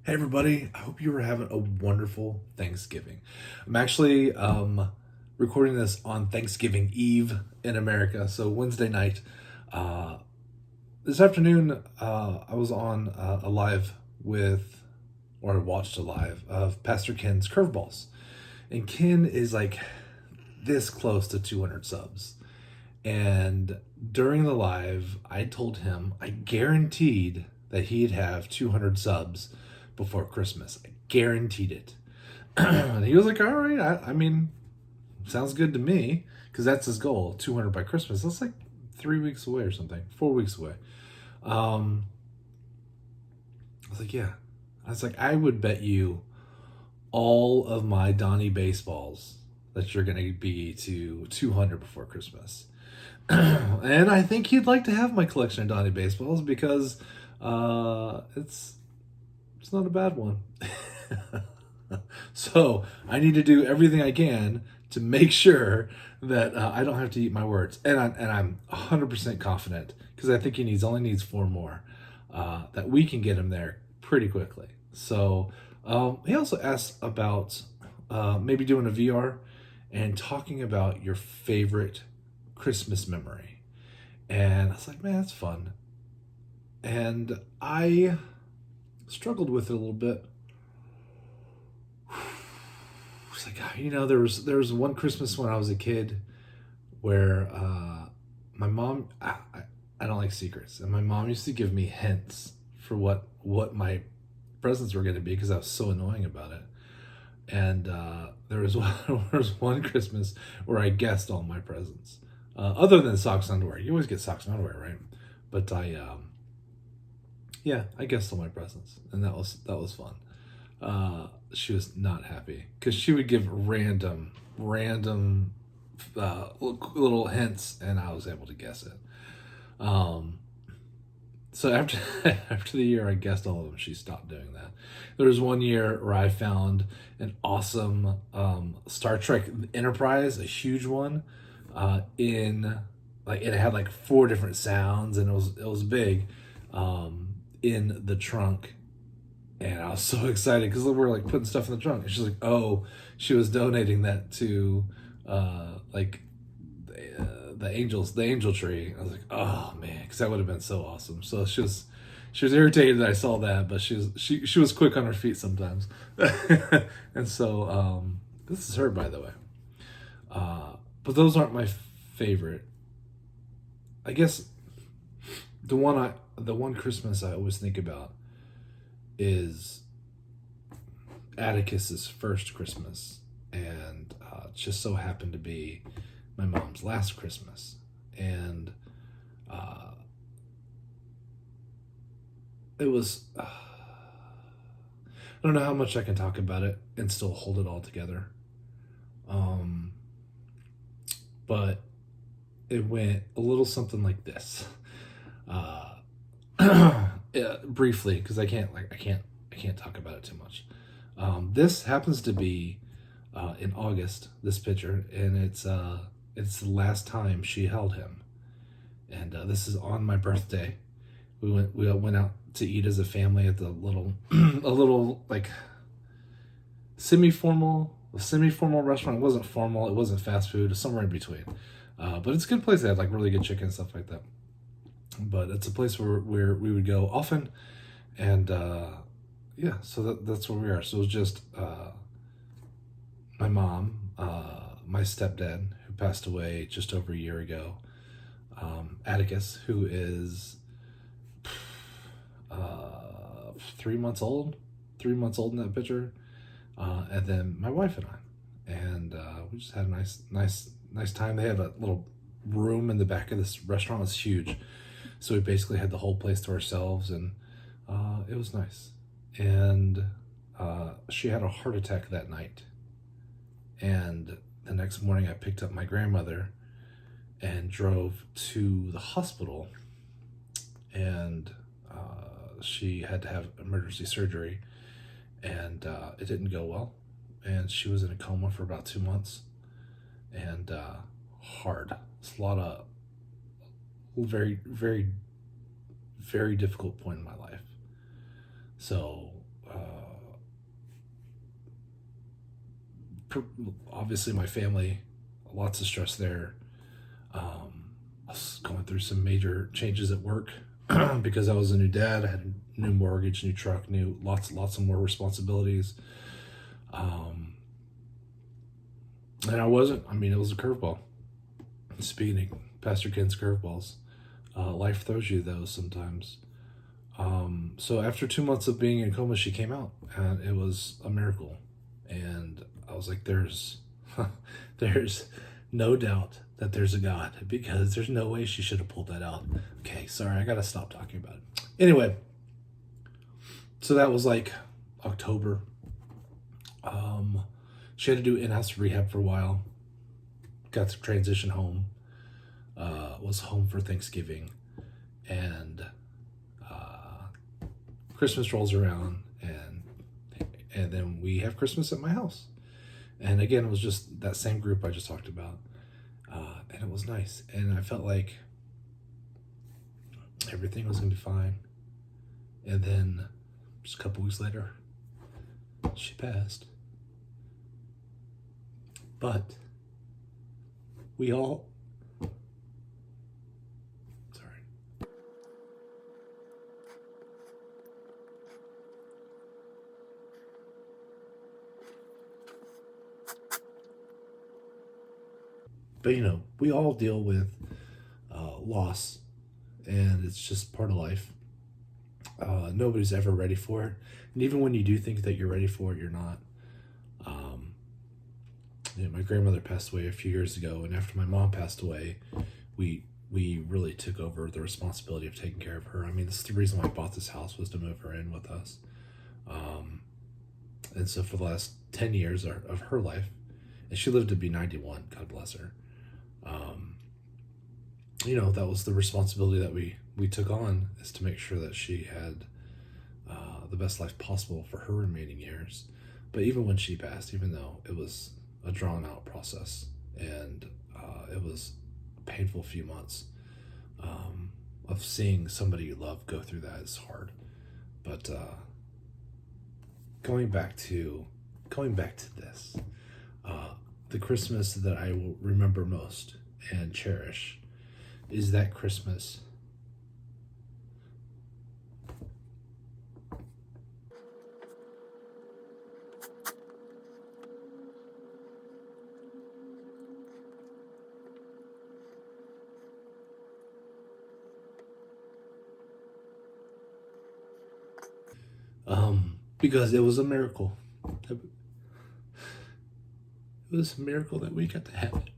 Hey everybody, I hope you were having a wonderful Thanksgiving. I'm actually recording this on Thanksgiving Eve in America, so Wednesday night. Uh, this afternoon, I was on a live or watched a live of Pastor Ken's Curveballs. And Ken is like this close to 200 subs. And during the live, I told him I guaranteed that he'd have 200 subs before Christmas. I guaranteed it. And he was like, all right, I mean, sounds good to me, because that's his goal, 200 by Christmas. That's like 3 weeks away or something, 4 weeks away. I was like, yeah. I was like, I would bet you all of my Donnie baseballs that you're going to be to 200 before Christmas. And I think he'd like to have my collection of Donnie baseballs because it's not a bad one. So I need to do everything I can to make sure that I don't have to eat my words, and I'm 100% confident, because I think he only needs 4 more, that we can get him there pretty quickly. So he also asked about maybe doing a VR and talking about your favorite Christmas memory. And I was like, man, that's fun. And I struggled with it a little bit. It's like, there was one Christmas when I was a kid where my mom, I don't like secrets, and my mom used to give me hints for what my presents were going to be, because I was so annoying about it. And there was one Christmas where I guessed all my presents, other than socks and underwear. You always get socks and underwear, right? But I guessed all my presents, and that was fun. She was not happy because she would give random little hints, and I was able to guess it. So after after the year I guessed all of them, she stopped doing that. There was one year where I found an awesome Star Trek Enterprise, a huge one, in like it had like 4 different sounds, and it was big, in the trunk. And I was so excited because we were like putting stuff in the trunk, and she's like, "Oh, she was donating that to like the angel tree." I was like, "Oh man," because that would have been so awesome. So she was irritated that I saw that, but she was quick on her feet sometimes. And so this is her, by the way. But those aren't my favorite. I guess the one Christmas I always think about is Atticus's first Christmas, and just so happened to be my mom's last Christmas. And it was I don't know how much I can talk about it and still hold it all together. But it went a little something like this. Yeah, briefly, because I can't talk about it too much. This happens to be in August, this picture, and it's the last time she held him. And this is on my birthday. We went out to eat as a family at the little a little like semi-formal restaurant. It wasn't formal, it wasn't fast food, it's somewhere in between. But it's a good place. They had like really good chicken and stuff like that. But it's a place where we would go often. And so that's where we are. So it was just my mom, my stepdad, who passed away just over a year ago, Atticus, who is 3 months old in that picture, and then my wife and I. And we just had a nice time. They have a little room in the back of this restaurant. It's huge, so we basically had the whole place to ourselves, and it was nice. And she had a heart attack that night, and the next morning I picked up my grandmother and drove to the hospital, and she had to have emergency surgery, and it didn't go well, and she was in a coma for about 2 months. And hard. It's a lot of very, very, very difficult point in my life. So obviously my family, lots of stress there. I was going through some major changes at work because I was a new dad. I had a new mortgage, new truck, lots of more responsibilities. And it was a curveball. Speaking of Pastor Ken's curveballs, life throws you those sometimes. So after 2 months of being in coma, she came out, and it was a miracle. And I was like, there's no doubt that there's a God, because there's no way she should have pulled that out. Okay, sorry, I gotta stop talking about it. Anyway, so that was like October. She had to do in-house rehab for a while. Got to transition home. Was home for Thanksgiving, and Christmas rolls around, and then we have Christmas at my house. And again, it was just that same group I just talked about, and it was nice. And I felt like everything was gonna be fine. And then just a couple weeks later, she passed. But we all, but we all deal with loss, and it's just part of life. Nobody's ever ready for it, and even when you do think that you're ready for it, you're not. My grandmother passed away a few years ago, and after my mom passed away, we really took over the responsibility of taking care of her. This is the reason why I bought this house, was to move her in with us. And so for the last 10 years of her life, and she lived to be 91, God bless her. That was the responsibility that we took on, is to make sure that she had the best life possible for her remaining years. But even when she passed, even though it was a drawn out process, and it was a painful few months of seeing somebody you love go through that is hard. But going back to this, the Christmas that I will remember most and cherish is that Christmas because it was a miracle. It was a miracle that we got to have it.